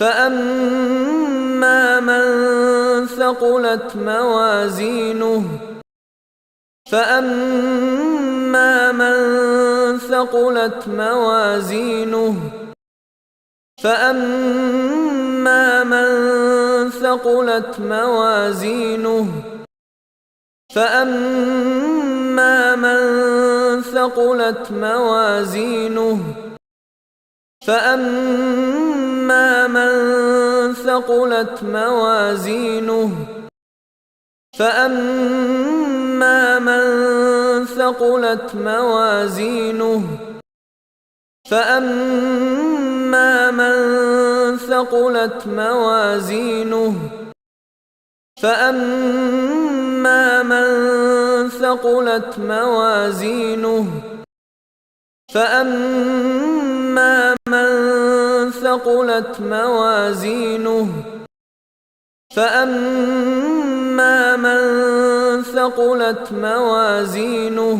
فأما من ثقلت موازينه فأما من ثقلت موازينه فأما من ثقلت موازينه فأما من ثقلت موازينه فأما من ثقلت موازينه فأما من ثقلت موازينه فأما من ثقلت موازينه فأما من ثقلت موازينه فأما من ثقلت موازينه فأما من ثقلت موازينه